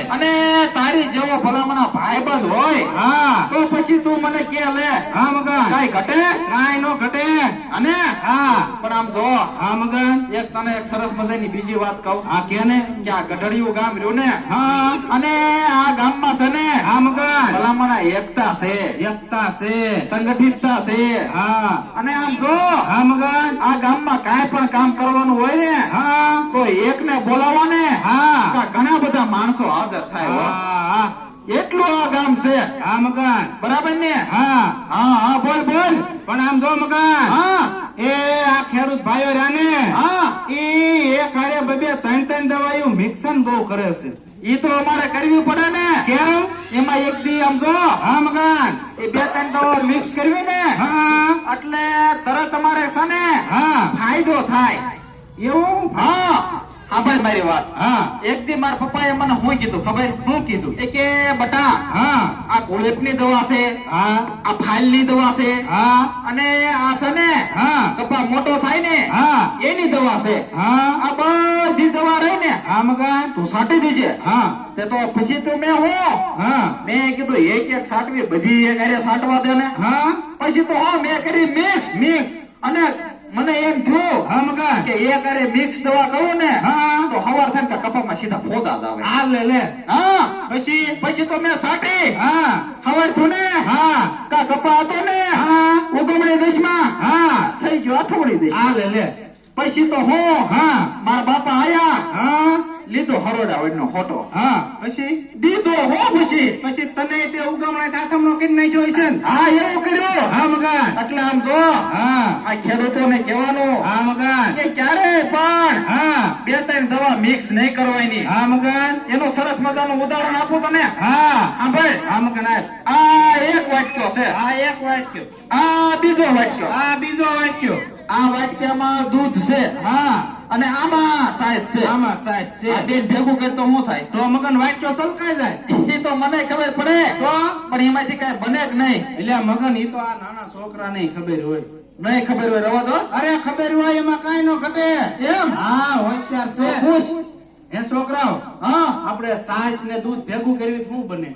અને તારી જેવો ભલામણા ભાઈબંધ હોય હા તો પછી તું મને કે લે હા મગન કાઈ ઘટે કાઈ નો ઘટે અને હા પણ આમ જો હા મગન એક તને એક સરસ મજાની બીજી વાત કહું આ કેને કે આ ગઢડિયું ગામ રહ્યું ને હા અને આ ગામમાં છે ને હા મગન ભલામણા એકતા છે એકતા છે સંગઠિતતા છે હા અને આમ જો હા મગન આ ગામમાં કાંઈ પણ કામ કરવાનું હોય ને હા તો એકને બોલાવો ને હા તો ઘણા બધા માણસો હાજર થાય હો. હા એટલું આ ગામ છે હા મગન બરાબર ને હા હા હા બોલ બોલ પણ આમ જો મગન હા એ આ ખેડૂત ભાઈઓ રાને હા ઈ એક હારે બબે ત્રણ દવાઈઓ મિક્સન બહુ કરે છે ઈ તો અમારે કરવી પડે ને કેમ એમાં એક દી આમ જો હા મગન એ બે ત્રણ દવા મિક્સ કરવી ને હા એટલે તરત તમારે છે ને હા ફાયદો થાય એવું હા હા ભાઈ મારી વાત હા એક દી મારા પપ્પાએ મને શું કીધું ખબર શું કીધું એ કે બટા હા આ કોળેપની દવા છે હા આ ફાઇલની દવા છે હા અને આ છે ને હા કપા મોટો થાય ને હા એની દવા છે હા આ બધી દવા રહી ને હા મગન તું છાંટી દેજે હા તે તો પછી તો મેં હું હા મેં કીધું એક એક છાંટવી બધી એક હારે છાંટવા દે ને હા પછી તો હા મેં કરી મિક્સ મિક્સ અને મને એમ થયું હા મગન કે એક હારે મિક્સ દવા કરું ને હા તો હવાર થાય ને કપામાં સીધા ફોદા જ આવે આ લે લે હા પછી પછી તો મેં છાંટી હા હવાર થયું ને હા કા કપા હતો ને હા ઉગમણી દેશમાં હા થઈ ગયો અથમણી દેશ આ લે લે પછી તો હું હા મારા બાપા આયા હા લીધો હરોડા વડનો ફોટો હા પછી દીધો હો પછી પછી તને તે ઉગમણા કાઠમનો કરી નાખ્યો હશે ને હા એવું કર્યું હા મગન એટલે આમ જો હા આ ખેડૂતોને કહેવાનું હા મગન કે ક્યારે પણ હા બે ત્રણ દવા મિક્સ નહીં કરવાની હા મગન એનું સરસ મજાનું ઉદાહરણ આપું તને હા સાંભળ હા મગન આ એક વાટક્યો છે આ એક વાટક્યો આ બીજો વાટક્યો આ બીજો વાટક્યો આ વાટક્યામાં દૂધ છે હા અને આમાં સાઈઝ છે આમાં સાઈઝ છે આ બેન ભેગું કરતો શું થાય તો મગન વાટક્યો સલકાઈ જાય એ તો મને ખબર પડે તો પણ એમાંથી કઈ બને જ નહીં એટલે મગન ઈ તો આ નાના છોકરાને ખબર હોય નહીં ખબર હોય રવા દો અરે ખબર હોય એમાં કાઈ નો ઘટે એમ હા હોશિયાર છે ખુશ હે છોકરાઓ હા આપણે છાશ ને દૂધ ભેગું કરવી શું બને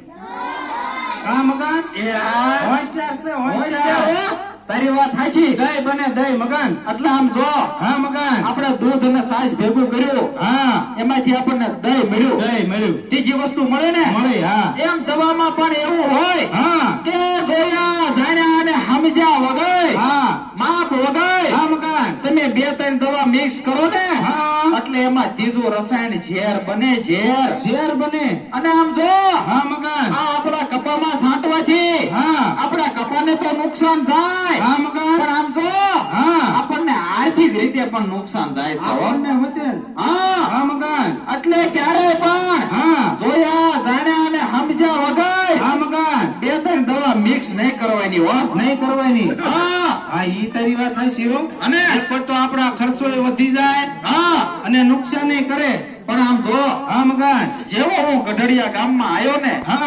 હા મગન એ આ હોશિયાર છે હોશિયાર હોશિયાર હો. તારી વાત સાચી દહીં બને દહીં મગન એટલે આમ જો હા મગન આપણે દૂધ અને છાશ ભેગું કર્યું હા એમાંથી આપણને દહીં મળ્યું દહીં મળ્યું ત્રીજી વસ્તુ મળે ને મળી હા એમ દવામાં પણ એવું હોય હા કે જોયા જાણ્યા અને સમજ્યા વગર હા માપ વગર હા મગન તમે બે ત્રણ દવા મિક્સ કરો ને હા એટલે એમાં ત્રીજું રસાયણ ઝેર બને ઝેર શેર બને અને આમ જો હા મગન આ આપણા કપામાં છાંટવાથી હા આપણા કપાને તો નુકસાન જાય હા મગન પણ આમ જો હા આપણને આર્થિક રીતે પણ નુકસાન જાય છે હો. આપણને વધે હા હા મગન એટલે ક્યારેય પણ હા જોયા જાણ્યા અને સમજ્યા વગર હા મગન બે ત્રણ દવા મિક્સ નહીં કરવાની હો. નહીં કરવાની હા હા ઈ તારી વાત થાય શિવો અને એક પર તો આપણા ખર્ચો વધી જાય હા અને નુકસાન કરે પણ આમ જો હા મગન જેવો હું ગઢડિયા ગામમાં આવ્યો ને હા